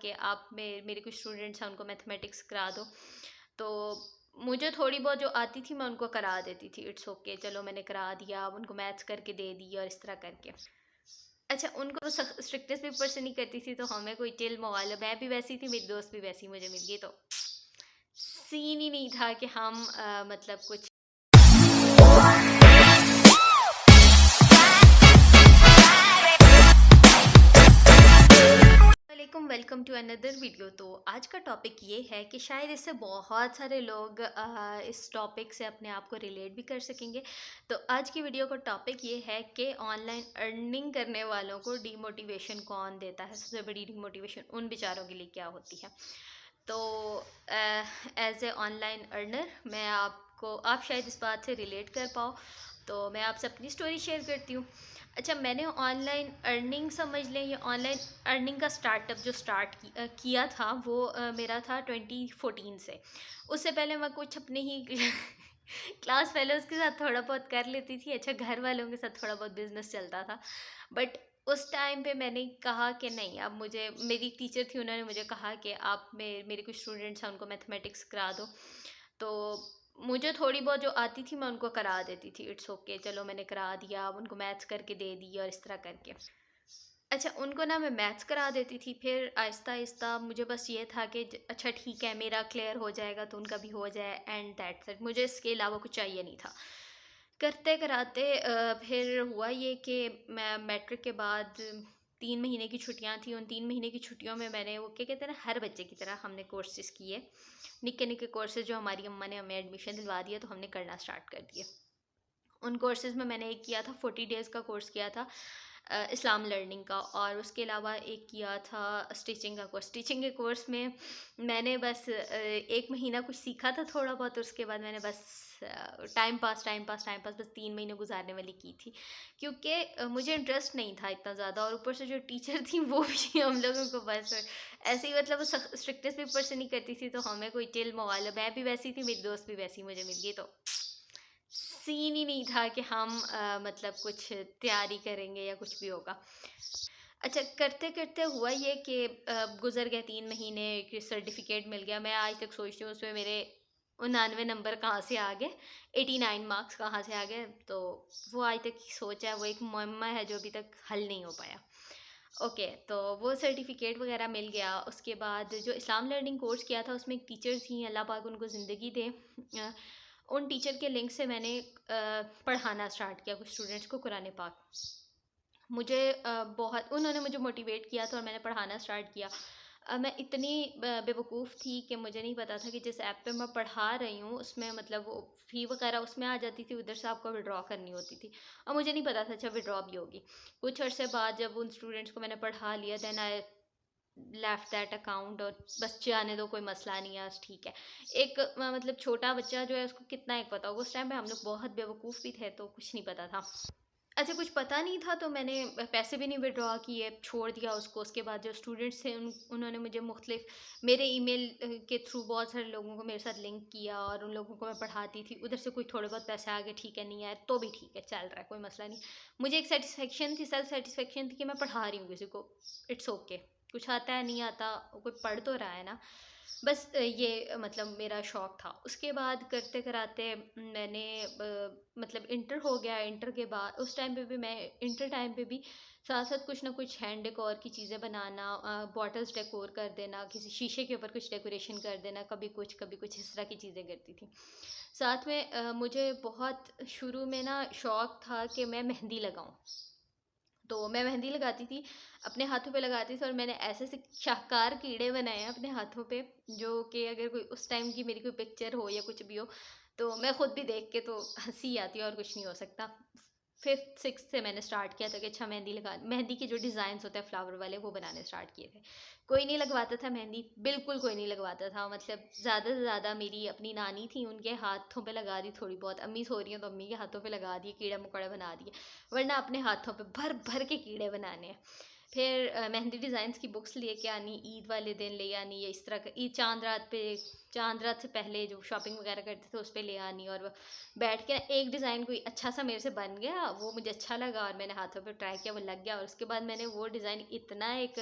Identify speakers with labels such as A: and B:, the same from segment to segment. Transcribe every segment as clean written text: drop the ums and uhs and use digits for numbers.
A: कि आप मेरे कुछ स्टूडेंट्स हैं उनको मैथमेटिक्स करा दो। तो मुझे थोड़ी बहुत जो आती थी मैं उनको करा देती थी, इट्स ओके चलो मैंने करा दिया, अब उनको मैथ्स करके दे दी और इस तरह करके। अच्छा, उनको स्ट्रिक्टनेस भी ऊपर से नहीं करती थी, तो हमें कोई चिल मवाला, मैं भी वैसी थी, मेरी दोस्त भी वैसी मुझे मिल गई, तो सीन ही नहीं था कि हम मतलब कुछ। वालेकुम, वेलकम टू अनदर वीडियो। तो आज का टॉपिक ये है कि शायद इससे बहुत सारे लोग इस टॉपिक से अपने आप को रिलेट भी कर सकेंगे। तो आज की वीडियो का टॉपिक ये है कि ऑनलाइन अर्निंग करने वालों को डीमोटिवेशन कौन देता है, सबसे बड़ी डीमोटिवेशन उन बेचारों के लिए क्या होती है। तो एज ए ऑनलाइन अर्नर आप शायद इस बात से रिलेट कर पाओ, तो मैं आपसे अपनी स्टोरी शेयर करती हूँ। अच्छा, मैंने ऑनलाइन अर्निंग समझ लें, ये ऑनलाइन अर्निंग का स्टार्टअप जो किया था वो मेरा था 2014 से। उससे पहले मैं कुछ अपने ही क्लास फेलोज़ के साथ थोड़ा बहुत कर लेती थी। अच्छा, घर वालों के साथ थोड़ा बहुत बिजनेस चलता था, बट उस टाइम पे मैंने कहा कि नहीं, अब मुझे, मेरी टीचर थी, उन्होंने मुझे कहा कि आप मेरे कुछ स्टूडेंट्स हैं उनको मैथमेटिक्स करा दो। तो मुझे थोड़ी बहुत जो आती थी मैं उनको करा देती थी, इट्स ओके चलो मैंने करा दिया, अब उनको मैथ्स करके दे दी और इस तरह करके। अच्छा, उनको ना मैं मैथ्स करा देती थी, फिर आहिस्ता आहिस्ता मुझे बस ये था कि अच्छा ठीक है, मेरा क्लियर हो जाएगा तो उनका भी हो जाए, एंड दैट्स इट, मुझे इसके अलावा कुछ चाहिए नहीं था। करते कराते फिर हुआ ये कि मैं मैट्रिक के बाद 3 महीने की छुट्टियां थी, उन 3 महीने की छुट्टियों में मैंने वो क्या कहते हैं ना, हर बच्चे की तरह हमने कोर्सेज किए, निक्के निक्के कोर्सेज जो हमारी अम्मा ने हमें एडमिशन दिलवा दिया तो हमने करना स्टार्ट कर दिए। उन कोर्सेज़ में मैंने एक किया था, 40 डेज़ का कोर्स किया था इस्लाम लर्निंग का, और उसके अलावा एक किया था स्टिचिंग का कोर्स। स्टिचिंग के कोर्स में मैंने बस 1 महीना कुछ सीखा था थोड़ा बहुत, उसके बाद मैंने बस टाइम पास बस 3 महीने गुजारने वाली की थी, क्योंकि मुझे इंटरेस्ट नहीं था इतना ज़्यादा, और ऊपर से जो टीचर थी वो भी हम लोगों को बस ऐसे ही, मतलब स्ट्रिक्टनेस भी ऊपर से नहीं करती थी, तो हमें कोई चिल मवाला, मैं भी वैसी थी, मेरी दोस्त भी वैसी मुझे मिल गई, तो सीन ही नहीं था कि हम मतलब कुछ तैयारी करेंगे या कुछ भी होगा। अच्छा, करते करते हुआ ये कि गुजर गए 3 महीने, कि सर्टिफिकेट मिल गया। मैं आज तक सोचती हूँ उसमें मेरे 99 नंबर कहाँ से आ गए, 89 मार्क्स कहाँ से आ गए, तो वो आज तक की सोच है, वो एक मुअम्मा है जो अभी तक हल नहीं हो पाया। ओके, तो वो सर्टिफिकेट वगैरह मिल गया। उसके बाद जो इस्लाम लर्निंग कोर्स किया था उसमें एक टीचर थी, अल्लाह पाक उनको ज़िंदगी दे, उन टीचर के लिंक से मैंने पढ़ाना स्टार्ट किया कुछ स्टूडेंट्स को कुरान पाक। मुझे बहुत उन्होंने मुझे मोटिवेट किया था और मैंने पढ़ाना स्टार्ट किया। मैं इतनी बेवकूफ़ थी कि मुझे नहीं पता था कि जिस ऐप पे मैं पढ़ा रही हूँ उसमें मतलब वो फ़ी वगैरह उसमें आ जाती थी, उधर से आपको विड्रॉ करनी होती थी, और मुझे नहीं पता था अच्छा विड्रॉ भी होगी। कुछ अर्से बाद जब उन स्टूडेंट्स को मैंने पढ़ा लिया, then I left that account, और बस जाने दो, कोई मसला नहीं है, बस ठीक है। एक मतलब छोटा बच्चा जो है उसको कितना एक पता होगा, उस टाइम पे हम लोग बहुत बेवकूफ़ भी थे तो कुछ नहीं पता था। अच्छा, कुछ पता नहीं था तो मैंने पैसे भी नहीं विड्रॉ किए, छोड़ दिया उसको। उसके बाद जो स्टूडेंट्स थे उन्होंने मुझे मुख्तलिफ मेरे ईमेल के थ्रू बहुत सारे लोगों को मेरे साथ लिंक किया, और उन लोगों को मैं पढ़ाती थी, उधर से कोई थोड़े बहुत पैसे आ गए, ठीक है, नहीं आए तो भी ठीक है, चल रहा है, कोई मसला नहीं। मुझे एक सेटिस्फेक्शन थी, सेल्फ सेटिस्फेक्शन थी कि मैं पढ़ा रही हूँ किसी को, इट्स ओके, कुछ आता है नहीं आता, कोई पढ़ तो रहा है ना, बस ये मतलब मेरा शौक़ था। उसके बाद करते कराते मैंने मतलब इंटर हो गया। इंटर के बाद उस टाइम पे भी मैं इंटर टाइम पे भी साथ साथ कुछ ना कुछ हैंड डेकोर की चीज़ें बनाना, बॉटल्स डेकोर कर देना, किसी शीशे के ऊपर कुछ डेकोरेशन कर देना, कभी कुछ इस तरह की चीज़ें करती थी। साथ में मुझे बहुत शुरू में ना शौक़ था कि मैं मेहंदी लगाऊं, तो मैं मेहंदी लगाती थी, अपने हाथों पे लगाती थी, और मैंने ऐसे से शाहकार कीड़े बनाए हैं अपने हाथों पे, जो कि अगर कोई उस टाइम की मेरी कोई पिक्चर हो या कुछ भी हो तो मैं खुद भी देख के तो हंसी आती है और कुछ नहीं हो सकता। फिफ्थ सिक्स से मैंने स्टार्ट किया था कि अच्छा मेहंदी के जो डिज़ाइंस होते हैं फ्लावर वाले वो बनाने स्टार्ट किए थे। कोई नहीं लगवाता था मेहंदी, बिल्कुल कोई नहीं लगवाता था, मतलब ज़्यादा से ज़्यादा मेरी अपनी नानी थी, उनके हाथों पे लगा दी थोड़ी बहुत, अम्मी सो रही हैं तो अम्मी के हाथों पे लगा दिए, कीड़ा मकोड़ा बना दिए, वरना अपने हाथों पे भर भर के कीड़े बनाने हैं। फिर मेहंदी डिज़ाइंस की बुक्स लेके आनी, ईद वाले दिन ले आनी, या इस तरह का ईद चांद रात से पहले जो शॉपिंग वगैरह करते थे उस पे ले आनी, और बैठ के एक डिज़ाइन कोई अच्छा सा मेरे से बन गया, वो मुझे अच्छा लगा और मैंने हाथों पे ट्राई किया, वो लग गया, और उसके बाद मैंने वो डिज़ाइन इतना एक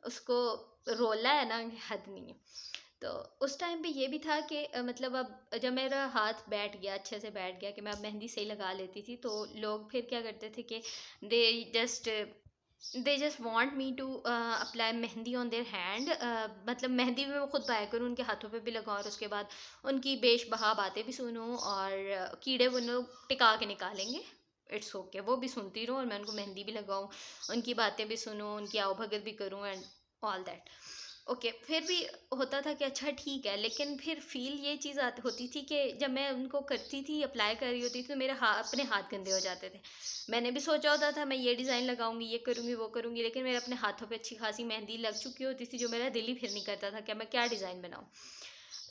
A: उसको रोला है ना, हद नहीं है। तो उस टाइम पे ये भी था कि मतलब अब जब मेरा हाथ बैठ गया, अच्छे से बैठ गया कि मैं अब मेहंदी सही लगा लेती थी, तो लोग फिर क्या करते थे कि they just they just want me to apply mehndi on their hand. मतलब मेहंदी भी मैं खुद बाय करूँ, उनके हाथों पे भी लगाऊँ, और उसके बाद उनकी बेशबहा बातें भी सुनूँ, और कीड़े वो लोग टिका के निकालेंगे, इट्स ओके, वो भी सुनती रहूँ और मैं उनको मेहंदी भी लगाऊँ, उनकी बातें भी सुनूँ, उनकी आवभगत भी करूँ एंड ऑल दैट। ओके, फिर भी होता था कि अच्छा ठीक है, लेकिन फिर फ़ील ये चीज़ होती थी कि जब मैं उनको करती थी, अप्लाई कर रही होती थी, तो मेरे अपने हाथ गंदे हो जाते थे। मैंने भी सोचा होता था मैं ये डिज़ाइन लगाऊंगी, ये करूंगी, वो करूंगी, लेकिन मेरे अपने हाथों पे अच्छी खासी मेहंदी लग चुकी होती थी, जो मेरा दिल ही फिर नहीं करता था कि मैं क्या डिज़ाइन बनाऊं।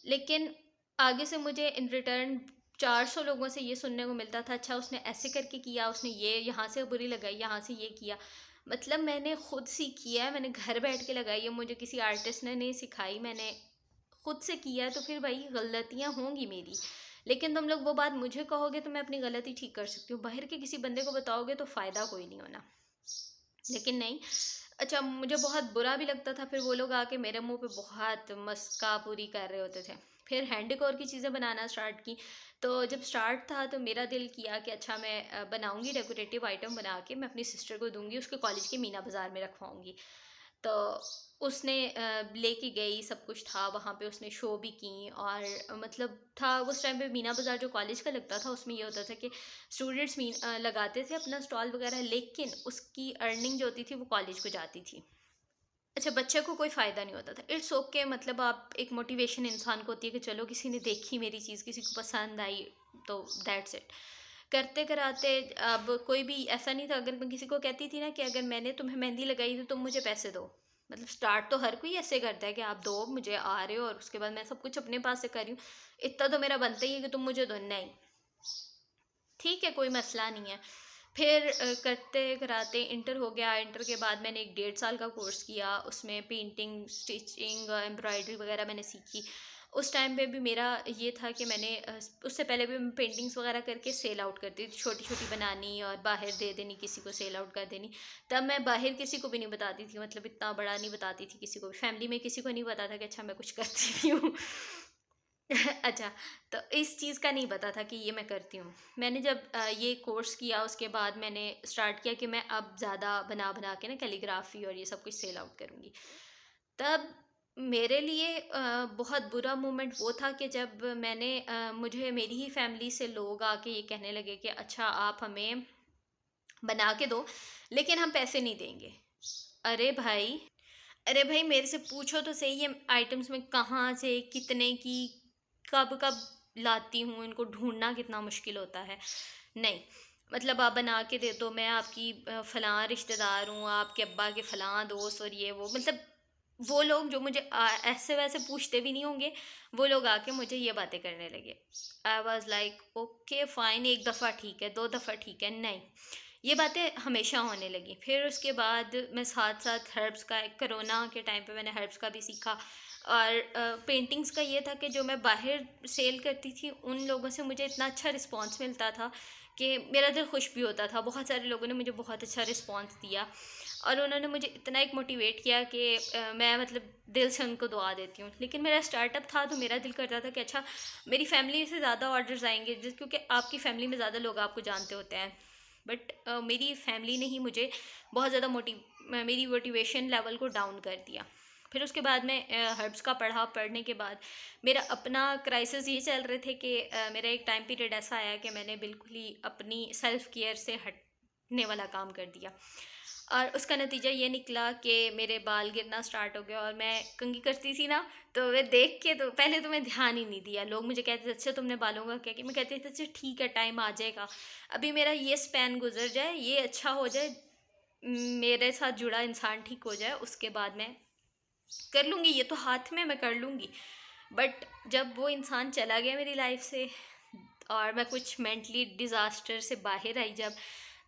A: लेकिन आगे से मुझे इन रिटर्न 400 लोगों से ये सुनने को मिलता था, अच्छा उसने ऐसे करके किया, उसने ये यहाँ से बुरी लगाई, यहाँ से ये किया। मतलब मैंने खुद सीखी है, मैंने घर बैठ के लगाई है, मुझे किसी आर्टिस्ट ने नहीं सिखाई, मैंने खुद से किया है, तो फिर भाई गलतियाँ होंगी मेरी। लेकिन तुम लोग वो बात मुझे कहोगे तो मैं अपनी गलती ठीक कर सकती हूँ, बाहर के किसी बंदे को बताओगे तो फ़ायदा कोई नहीं होना। लेकिन नहीं, अच्छा मुझे बहुत बुरा भी लगता था, फिर वो लोग आके मेरे मुंह पे बहुत मस्का पूरी कर रहे होते थे। फिर हैंड डेकोर की चीज़ें बनाना स्टार्ट की। तो जब स्टार्ट था तो मेरा दिल किया कि अच्छा मैं बनाऊंगी, डेकोरेटिव आइटम बना के मैं अपनी सिस्टर को दूंगी, उसके कॉलेज के मीना बाज़ार में रखवाऊंगी। तो उसने लेके गई, सब कुछ था वहाँ पे, उसने शो भी की, और मतलब था उस टाइम पे मीना बाज़ार जो कॉलेज का लगता था, उसमें ये होता था कि स्टूडेंट्स लगाते थे अपना स्टॉल वगैरह, लेकिन उसकी अर्निंग जो होती थी वो कॉलेज को जाती थी। अच्छा, बच्चे को कोई फ़ायदा नहीं होता था, इट्स ओके, मतलब आप एक मोटिवेशन इंसान को होती है कि चलो किसी ने देखी मेरी चीज़, किसी को पसंद आई, तो दैट्स इट। करते कराते अब कोई भी ऐसा नहीं था, अगर मैं किसी को कहती थी ना कि अगर मैंने तुम्हें मेहंदी लगाई तो तुम मुझे पैसे दो, मतलब स्टार्ट तो हर कोई ऐसे करता है कि आप दो, मुझे आ रहे हो, और उसके बाद मैं सब कुछ अपने पास से कर रही हूँ, इतना तो मेरा बनता ही है कि तुम मुझे दो। नहीं, ठीक है, कोई मसला नहीं है। फिर करते कराते इंटर हो गया, इंटर के बाद मैंने एक 1.5 साल का कोर्स किया, उसमें पेंटिंग, स्टिचिंग, एम्ब्रॉयडरी वगैरह मैंने सीखी। उस टाइम पे भी मेरा ये था कि मैंने उससे पहले भी मैं पेंटिंग्स वगैरह करके सेल आउट करती थी, छोटी छोटी बनानी और बाहर दे देनी, किसी को सेल आउट कर देनी। तब मैं बाहर किसी को भी नहीं बताती थी, मतलब इतना बड़ा नहीं बताती थी किसी को भी, फैमिली में किसी को नहीं पता था कि अच्छा मैं कुछ करती भी हूँ। अच्छा, तो इस चीज़ का नहीं पता था कि ये मैं करती हूँ। मैंने जब ये कोर्स किया, उसके बाद मैंने स्टार्ट किया कि मैं अब ज़्यादा बना बना के ना कैलीग्राफी और ये सब कुछ सेल आउट करूँगी। तब मेरे लिए बहुत बुरा मोमेंट वो था कि जब मुझे मेरी ही फैमिली से लोग आके ये कहने लगे कि अच्छा आप हमें बना के दो, लेकिन हम पैसे नहीं देंगे। अरे भाई! अरे भाई, मेरे से पूछो तो सही, ये आइटम्स मैं कहाँ से, कितने की, कब-कब लाती हूँ, इनको ढूँढना कितना मुश्किल होता है। नहीं, मतलब आप बना के दे दो, मैं आपकी फलाँ रिश्तेदार हूँ, आपके अब्बा के फलाँ दोस्त और ये वो, मतलब वो लोग जो मुझे ऐसे-वैसे पूछते भी नहीं होंगे, वो लोग आके मुझे ये बातें करने लगे। I was like okay fine, 1 दफ़ा ठीक है, 2 दफ़ा ठीक है, नहीं। ये बातें हमेशा होने लगी। फिर उसके बाद मैं साथ-साथ हर्ब्स का, कोरोना के टाइम पे मैंने हर्ब्स का भी सीखा, और पेंटिंग्स का ये था कि जो मैं बाहर सेल करती थी, उन लोगों से मुझे इतना अच्छा रिस्पॉन्स मिलता था कि मेरा दिल खुश भी होता था। बहुत सारे लोगों ने मुझे बहुत अच्छा रिस्पॉन्स दिया, और उन्होंने मुझे इतना एक मोटिवेट किया कि मैं मतलब दिल से उनको दुआ देती हूँ। लेकिन मेरा स्टार्टअप था, तो मेरा दिल करता था कि अच्छा मेरी फैमिली से ज़्यादा ऑर्डर्स आएँगे, क्योंकि आपकी फैमिली में ज़्यादा लोग आपको जानते होते हैं। बट मेरी फैमिली ने ही मुझे बहुत ज़्यादा मेरी मोटिवेशन लेवल को डाउन कर दिया। फिर उसके बाद मैं हर्ब्स का पढ़ने के बाद मेरा अपना क्राइसिस ये चल रहे थे कि मेरा एक टाइम पीरियड ऐसा आया कि मैंने बिल्कुल ही अपनी सेल्फ़ केयर से हटने वाला काम कर दिया, और उसका नतीजा ये निकला कि मेरे बाल गिरना स्टार्ट हो गया, और मैं कंघी करती थी ना, तो वे देख के तो पहले तो मैं ध्यान ही नहीं दिया। लोग मुझे कहते थे अच्छा तुमने बालों का क्या किया, मैं कहती थी अच्छा ठीक है, टाइम आ जाएगा, अभी मेरा ये स्पैन गुजर जाए, ये अच्छा हो जाए, मेरे साथ जुड़ा इंसान ठीक हो जाए, उसके बाद मैं कर लूँगी, ये तो हाथ में, मैं कर लूँगी। बट जब वो इंसान चला गया मेरी लाइफ से, और मैं कुछ मेंटली डिज़ास्टर से बाहर आई जब,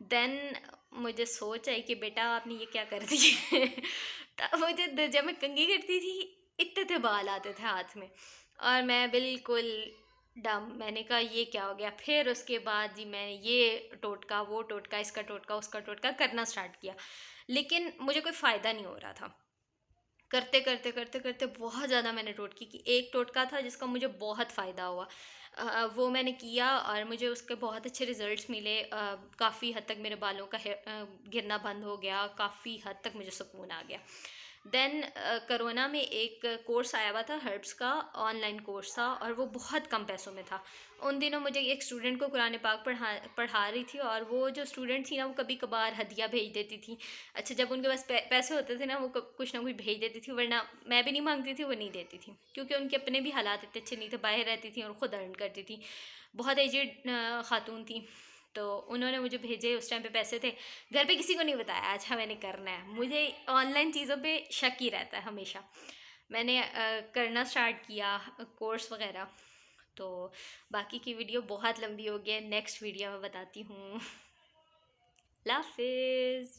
A: देन मुझे सोच आई कि बेटा आपने ये क्या कर दिया। तब जब मैं कंघी करती थी, इतने थे बाल आते थे हाथ में, और मैं बिल्कुल डम, मैंने कहा ये क्या हो गया। फिर उसके बाद जी मैंने ये टोटका, वो टोटका, इसका टोटका, उसका टोटका करना स्टार्ट किया, लेकिन मुझे कोई फ़ायदा नहीं हो रहा था। करते करते करते करते बहुत ज़्यादा मैंने टोटके की। एक टोटका था जिसका मुझे बहुत फ़ायदा हुआ, वो मैंने किया और मुझे उसके बहुत अच्छे रिज़ल्ट्स मिले। काफ़ी हद तक मेरे बालों का गिरना बंद हो गया, काफ़ी हद तक मुझे सुकून आ गया। देन कोरोना में एक कोर्स आया हुआ था हर्ब्स का, ऑनलाइन कोर्स था और वो बहुत कम पैसों में था। उन दिनों मुझे एक स्टूडेंट को कुरान पाक पढ़ा रही थी, और वो जो स्टूडेंट थी ना, वो कभी कभार हदिया भेज देती थी। अच्छा, जब उनके पास पैसे होते थे ना, वो कुछ ना कुछ भेज देती थी, वरना मैं भी नहीं मांगती थी, वो नहीं देती थी, क्योंकि उनके अपने भी हालात इतने अच्छे नहीं थे, बाहर रहती थी और ख़ुद अर्न करती थी, बहुत एजेड खातून थी। तो उन्होंने मुझे भेजे, उस टाइम पे पैसे थे, घर पे किसी को नहीं बताया अच्छा मैंने करना है। मुझे ऑनलाइन चीज़ों पे शक ही रहता है हमेशा। मैंने करना स्टार्ट किया कोर्स वगैरह। तो बाकी की वीडियो बहुत लंबी हो गई है, नेक्स्ट वीडियो में बताती हूँ। अल्लाह हाफिज़।